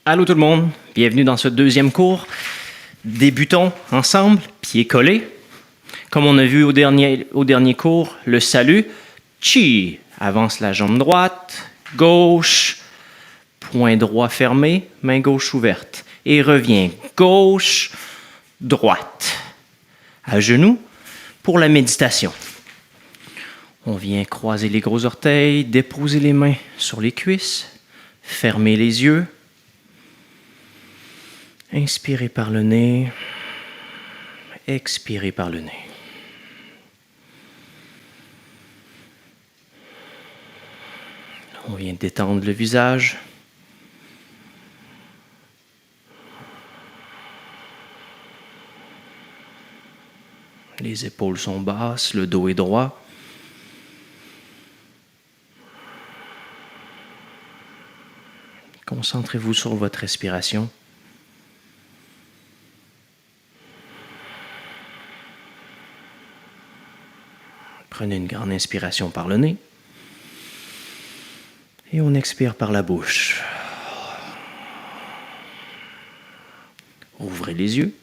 Allô tout le monde, bienvenue dans ce deuxième cours. Débutons ensemble, pieds collés. Comme on a vu au dernier cours, le salut, chi, avance la jambe droite, gauche, poing droit fermé, main gauche ouverte. Et revient gauche, droite. À genoux pour la méditation. On vient croiser les gros orteils, déposer les mains sur les cuisses, fermer les yeux. Inspirez par le nez, expirez par le nez. On vient détendre le visage. Les épaules sont basses, le dos est droit. Concentrez-vous sur votre respiration. Prenez une grande inspiration par le nez. Et on expire par la bouche. Ouvrez les yeux.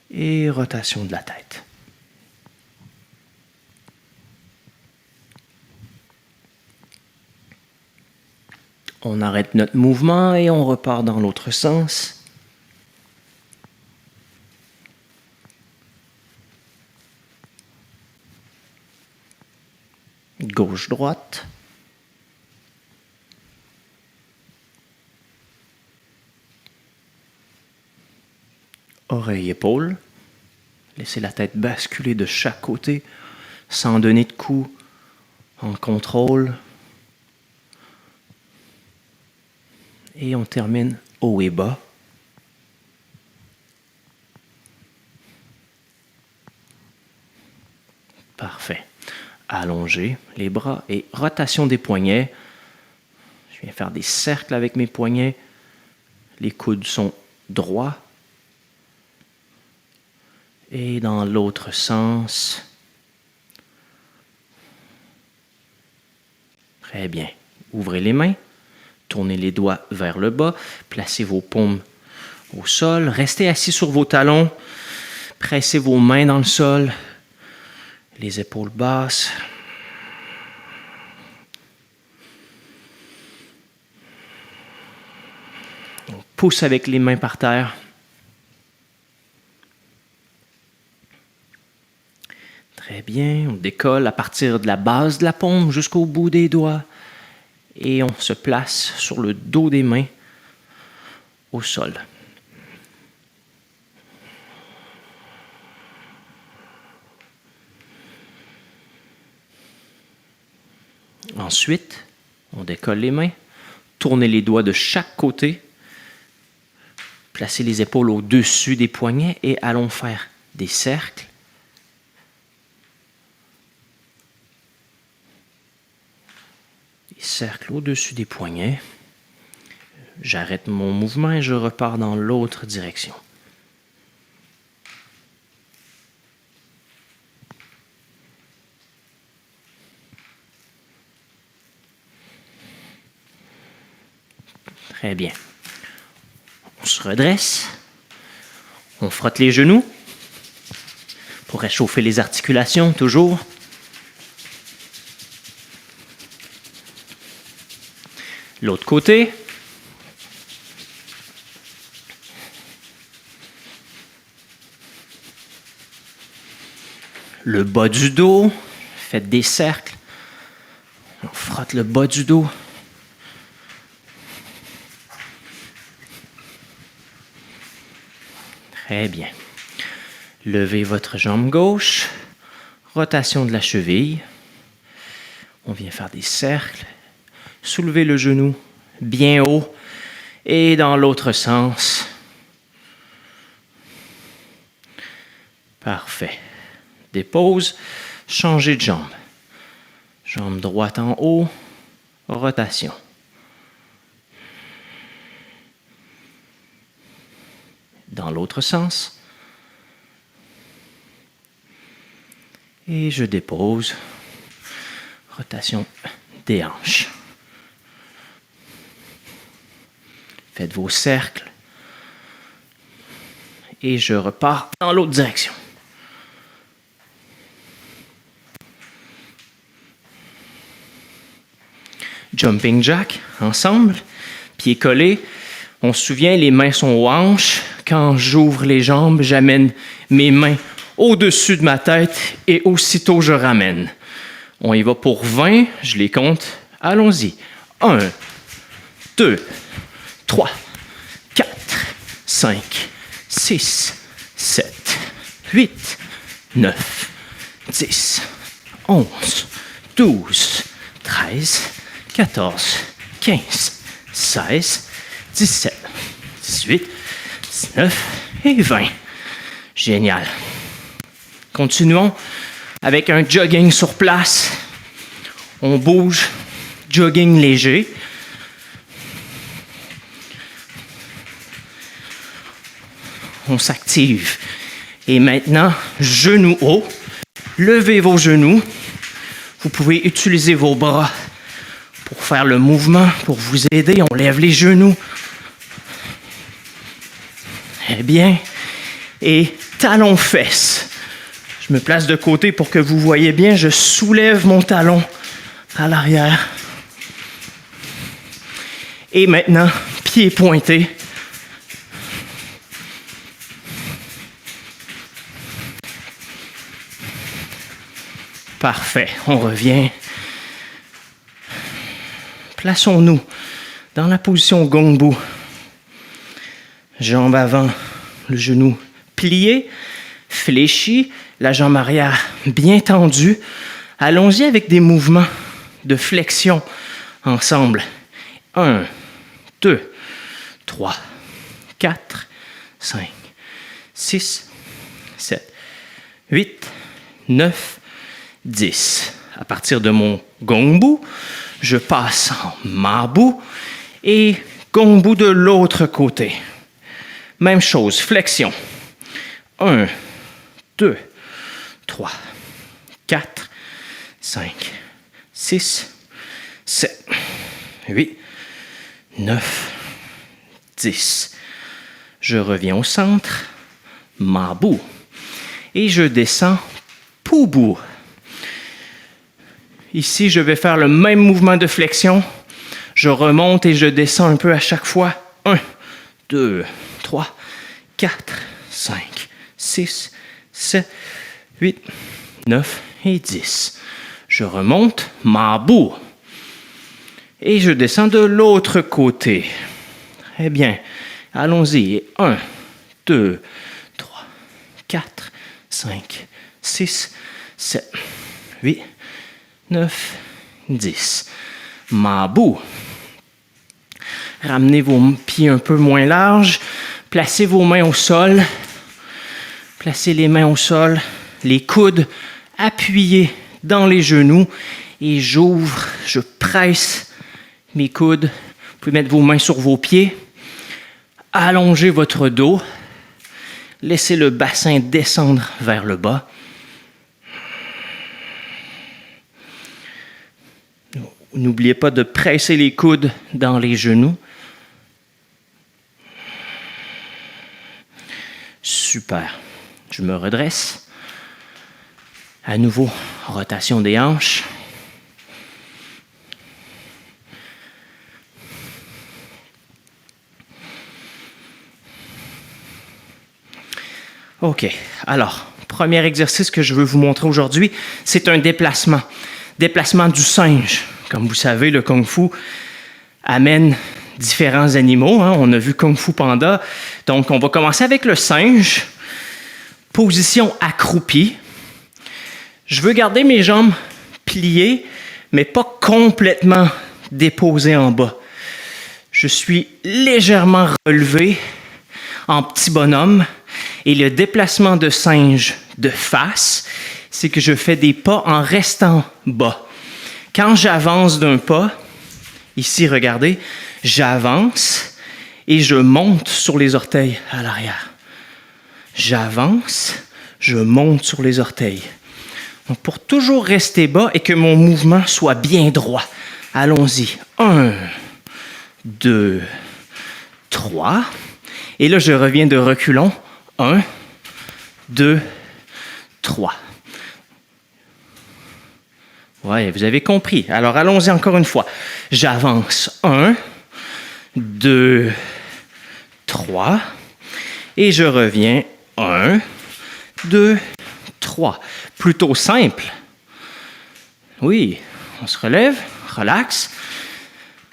Et rotation de la tête. On arrête notre mouvement et on repart dans l'autre sens. Gauche-droite. Oreille-épaule. Laissez la tête basculer de chaque côté sans donner de coup, en contrôle. Et on termine haut et bas. Parfait. Allongez les bras et rotation des poignets. Je viens faire des cercles avec mes poignets. Les coudes sont droits. Et dans l'autre sens. Très bien. Ouvrez les mains. Tournez les doigts vers le bas. Placez vos paumes au sol. Restez assis sur vos talons. Pressez vos mains dans le sol. Les épaules basses. On pousse avec les mains par terre. Très bien. On décolle à partir de la base de la paume jusqu'au bout des doigts. Et on se place sur le dos des mains au sol. Ensuite, on décolle les mains, tournez les doigts de chaque côté, placez les épaules au-dessus des poignets et allons faire des cercles. Des cercles au-dessus des poignets. J'arrête mon mouvement et je repars dans l'autre direction. Très bien. On se redresse. On frotte les genoux pour réchauffer les articulations, toujours. L'autre côté. Le bas du dos. Faites des cercles. On frotte le bas du dos. Très bien. Levez votre jambe gauche. Rotation de la cheville. On vient faire des cercles. Soulevez le genou bien haut. Et dans l'autre sens. Parfait. Dépose. Changez de jambe. Jambe droite en haut. Rotation. Dans l'autre sens. Et je dépose. Rotation des hanches. Faites vos cercles. Et je repars dans l'autre direction. Jumping jack, ensemble, pieds collés. On se souvient, les mains sont aux hanches. Quand j'ouvre les jambes, j'amène mes mains au-dessus de ma tête et aussitôt je ramène. On y va pour 20, je les compte. Allons-y. 1, 2, 3, 4, 5, 6, 7, 8, 9, 10, 11, 12, 13, 14, 15, 16, 17, 18, 19 et 20. Génial. Continuons avec un jogging sur place. On bouge, jogging léger. On s'active. Et maintenant, genoux hauts. Levez vos genoux. Vous pouvez utiliser vos bras pour faire le mouvement, pour vous aider. On lève les genoux. Eh bien, et talons-fesses. Je me place de côté pour que vous voyez bien. Je soulève mon talon à l'arrière. Et maintenant, pieds pointés. Parfait, on revient. Plaçons-nous dans la position Gongbu. Jambe avant, le genou plié, fléchi, la jambe arrière bien tendue. Allons-y avec des mouvements de flexion ensemble. 1, 2, 3, 4, 5, 6, 7, 8, 9, 10. À partir de mon Gongbu, je passe en Mabu et Gongbu de l'autre côté. Même chose, flexion. 1, 2, 3, 4, 5, 6, 7, 8, 9, 10. Je reviens au centre, Mabu. Et je descends, Pubu. Ici, je vais faire le même mouvement de flexion. Je remonte et je descends un peu à chaque fois. 1, 2, 3, 4, 5, 6, 7, 8, 9 et 10. Je remonte, Mabu. Et je descends de l'autre côté. Eh bien, allons-y. 1, 2, 3, 4, 5, 6, 7, 8, 9, 10. Mabu. Ramenez vos pieds un peu moins larges. Placez vos mains au sol. Placez les mains au sol. Les coudes appuyés dans les genoux. Et j'ouvre, je presse mes coudes. Vous pouvez mettre vos mains sur vos pieds. Allongez votre dos. Laissez le bassin descendre vers le bas. N'oubliez pas de presser les coudes dans les genoux. Super. Je me redresse. À nouveau, rotation des hanches. OK. Alors, premier exercice que je veux vous montrer aujourd'hui, c'est un déplacement. Déplacement du singe. Comme vous savez, le Kung Fu amène différents animaux. On a vu Kung Fu Panda. Donc, on va commencer avec le singe. Position accroupie. Je veux garder mes jambes pliées, mais pas complètement déposées en bas. Je suis légèrement relevé en petit bonhomme. Et le déplacement de singe de face, c'est que je fais des pas en restant bas. Quand j'avance d'un pas, ici, regardez, j'avance et je monte sur les orteils à l'arrière. J'avance, je monte sur les orteils. Donc, pour toujours rester bas et que mon mouvement soit bien droit. Allons-y. 1, 2, 3. Et là, je reviens de reculons. 1, 2, 3. Oui, vous avez compris. Alors, allons-y encore une fois. J'avance. 1, 2, 3. Et je reviens. 1, 2, 3. Plutôt simple. Oui, on se relève, relax.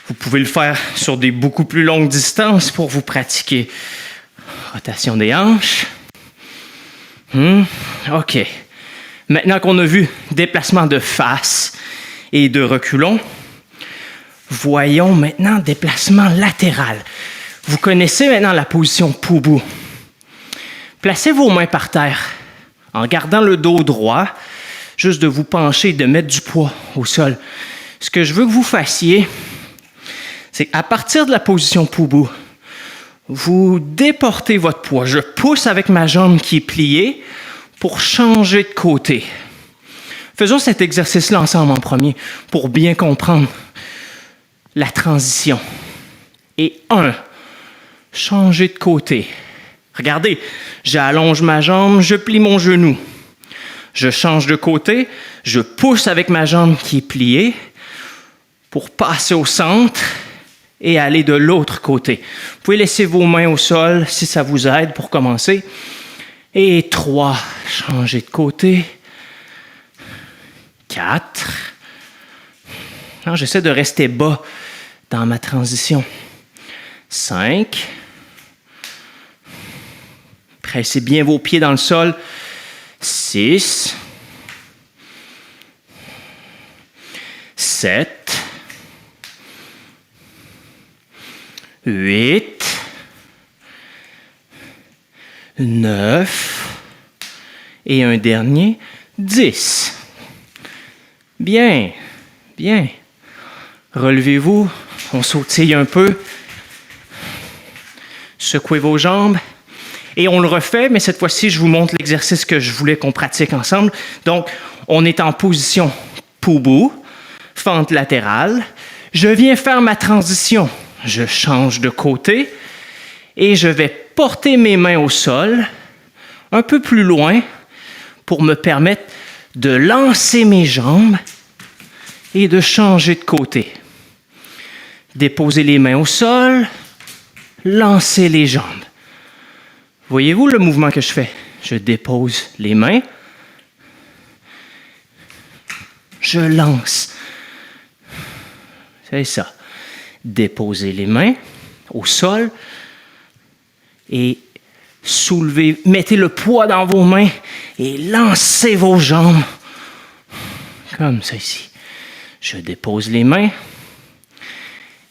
Vous pouvez le faire sur des beaucoup plus longues distances pour vous pratiquer. Rotation des hanches. OK. Maintenant qu'on a vu déplacement de face et de reculons, voyons maintenant déplacement latéral. Vous connaissez maintenant la position Poubou. Placez vos mains par terre en gardant le dos droit, juste de vous pencher et de mettre du poids au sol. Ce que je veux que vous fassiez, c'est qu'à partir de la position Poubou, vous déportez votre poids. Je pousse avec ma jambe qui est pliée pour changer de côté. Faisons cet exercice-là ensemble en premier pour bien comprendre la transition. Et 1, changer de côté. Regardez, j'allonge ma jambe, je plie mon genou. Je change de côté, je pousse avec ma jambe qui est pliée pour passer au centre et aller de l'autre côté. Vous pouvez laisser vos mains au sol si ça vous aide pour commencer. Et 3, changer de côté. 4. Non, j'essaie de rester bas dans ma transition. 5. Pressez bien vos pieds dans le sol. 6. 7. 8. 9. Et un dernier, 10. Bien, bien. Relevez-vous, on sautille un peu. Secouez vos jambes. Et on le refait, mais cette fois-ci, je vous montre l'exercice que je voulais qu'on pratique ensemble. Donc, on est en position Poubou, fente latérale. Je viens faire ma transition. Je change de côté et je vais porter mes mains au sol un peu plus loin pour me permettre de lancer mes jambes et de changer de côté. Déposer les mains au sol, lancer les jambes. Voyez-vous le mouvement que je fais? Je dépose les mains, je lance. C'est ça. Déposez les mains au sol et soulevez, mettez le poids dans vos mains et lancez vos jambes. Comme ça ici. Je dépose les mains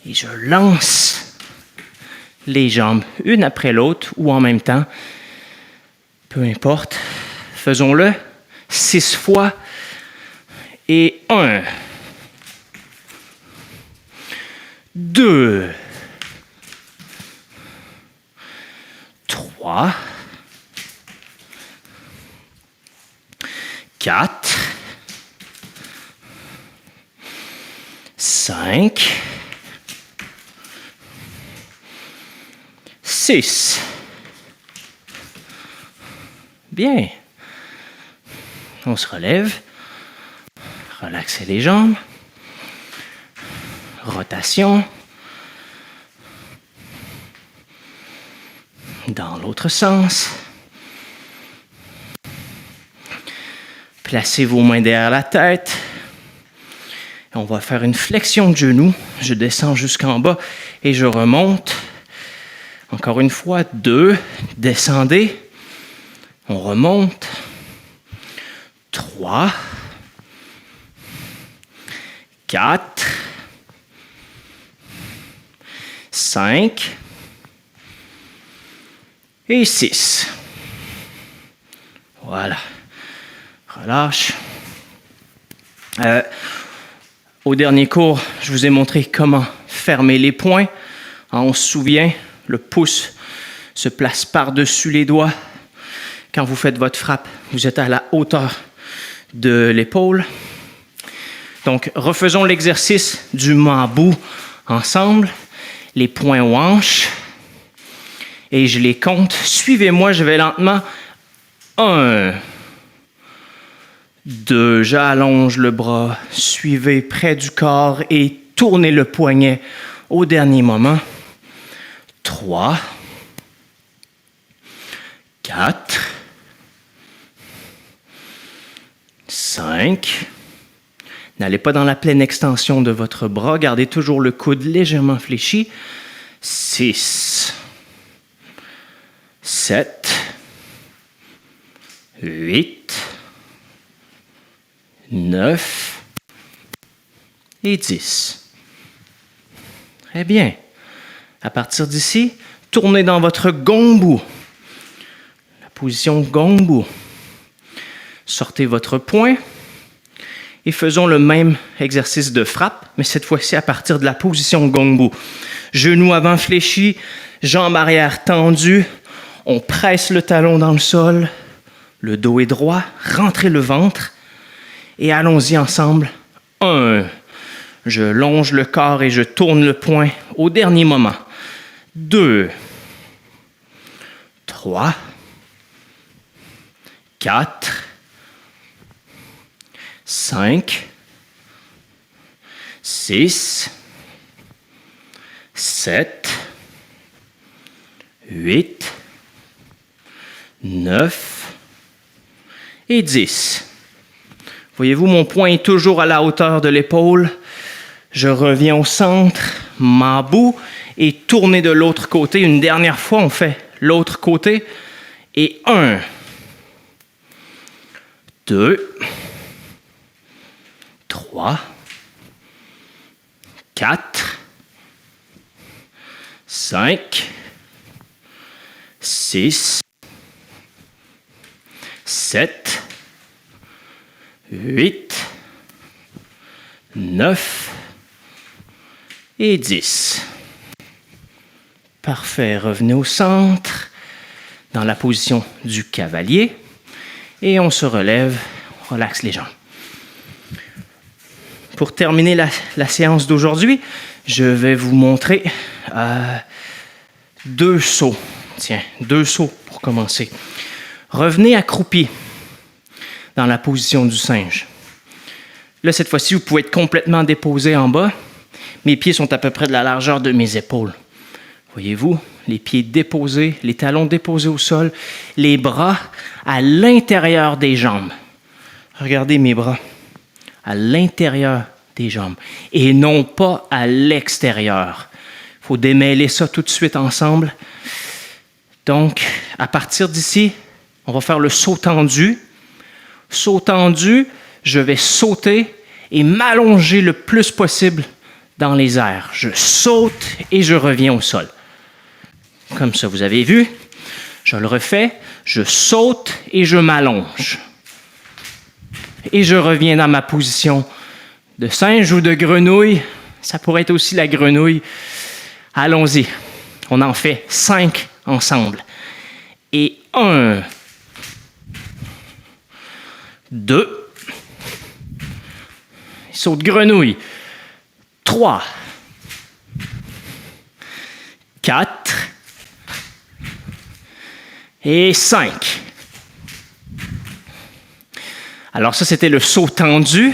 et je lance les jambes, une après l'autre ou en même temps. Peu importe. Faisons-le 6 fois. Et 1, 2, 3, 4, 5, 6. Bien. On se relève. Relaxez les jambes. Rotation. Dans l'autre sens. Placez vos mains derrière la tête. On va faire une flexion de genoux. Je descends jusqu'en bas et je remonte. Encore une fois, 2. Descendez. On remonte. 3. 4. 5. Et 6. Voilà. Relâche. Au dernier cours, je vous ai montré comment fermer les poings. On se souvient, le pouce se place par-dessus les doigts. Quand vous faites votre frappe, vous êtes à la hauteur de l'épaule. Donc, refaisons l'exercice du mambo ensemble. Les poings aux hanches. Et je les compte. Suivez-moi, je vais lentement. 1, 2, j'allonge le bras. Suivez près du corps et tournez le poignet au dernier moment. 3, 4, 5. N'allez pas dans la pleine extension de votre bras. Gardez toujours le coude légèrement fléchi. 6, 7, 8, 9 et 10. Très bien. À partir d'ici, tournez dans votre gongbu. La position gongbu. Sortez votre poing et faisons le même exercice de frappe, mais cette fois-ci à partir de la position gongbu. Genoux avant fléchis, jambes arrière tendues. On presse le talon dans le sol. Le dos est droit. Rentrez le ventre. Et allons-y ensemble. 1. Je longe le corps et je tourne le poing au dernier moment. 2. 3. 4. 5. 6. 7. 8. 9 et 10. Voyez-vous, mon poing est toujours à la hauteur de l'épaule. Je reviens au centre, mambo, et tournez de l'autre côté. Une dernière fois, on fait l'autre côté. Et 1, 2, 3, 4, 5, 6, 7, 8, 9 et 10. Parfait. Revenez au centre, dans la position du cavalier. Et on se relève, on relaxe les jambes. Pour terminer la séance d'aujourd'hui, je vais vous montrer 2 sauts. Tiens, 2 sauts pour commencer. Revenez accroupi dans la position du singe. Là, cette fois-ci, vous pouvez être complètement déposé en bas. Mes pieds sont à peu près de la largeur de mes épaules. Voyez-vous, les pieds déposés, les talons déposés au sol, les bras à l'intérieur des jambes. Regardez mes bras à l'intérieur des jambes et non pas à l'extérieur. Il faut démêler ça tout de suite ensemble. Donc, à partir d'ici, on va faire le saut tendu. Saut tendu, je vais sauter et m'allonger le plus possible dans les airs. Je saute et je reviens au sol. Comme ça, vous avez vu. Je le refais. Je saute et je m'allonge. Et je reviens dans ma position de singe ou de grenouille. Ça pourrait être aussi la grenouille. Allons-y. On en fait 5 ensemble. Et 1, 2, saut de grenouille. 3, 4 et 5. Alors ça, c'était le saut tendu.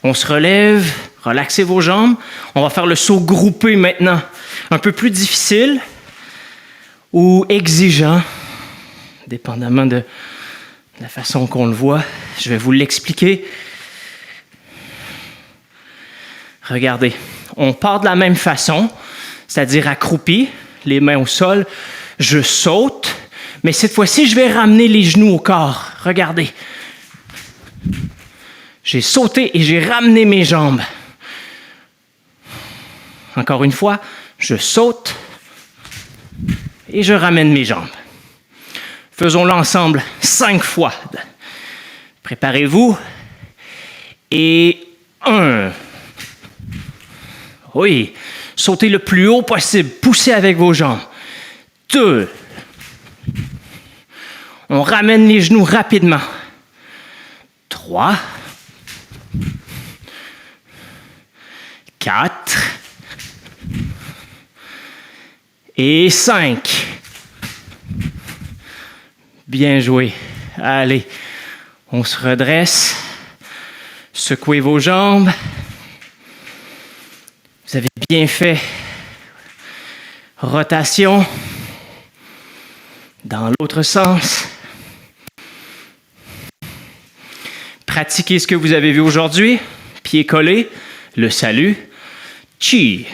On se relève, relaxez vos jambes. On va faire le saut groupé maintenant. Un peu plus difficile ou exigeant, dépendamment de la façon qu'on le voit. Je vais vous l'expliquer. Regardez, on part de la même façon, c'est-à-dire accroupi, les mains au sol. Je saute, mais cette fois-ci, je vais ramener les genoux au corps. Regardez. J'ai sauté et j'ai ramené mes jambes. Encore une fois, je saute et je ramène mes jambes. Faisons-le ensemble 5 fois. Préparez-vous. Et 1. Oui, sautez le plus haut possible. Poussez avec vos jambes. 2. On ramène les genoux rapidement. 3, 4 et 5. Bien joué. Allez, on se redresse. Secouez vos jambes. Vous avez bien fait. Rotation. Dans l'autre sens. Pratiquez ce que vous avez vu aujourd'hui. Pieds collés. Le salut. Chi.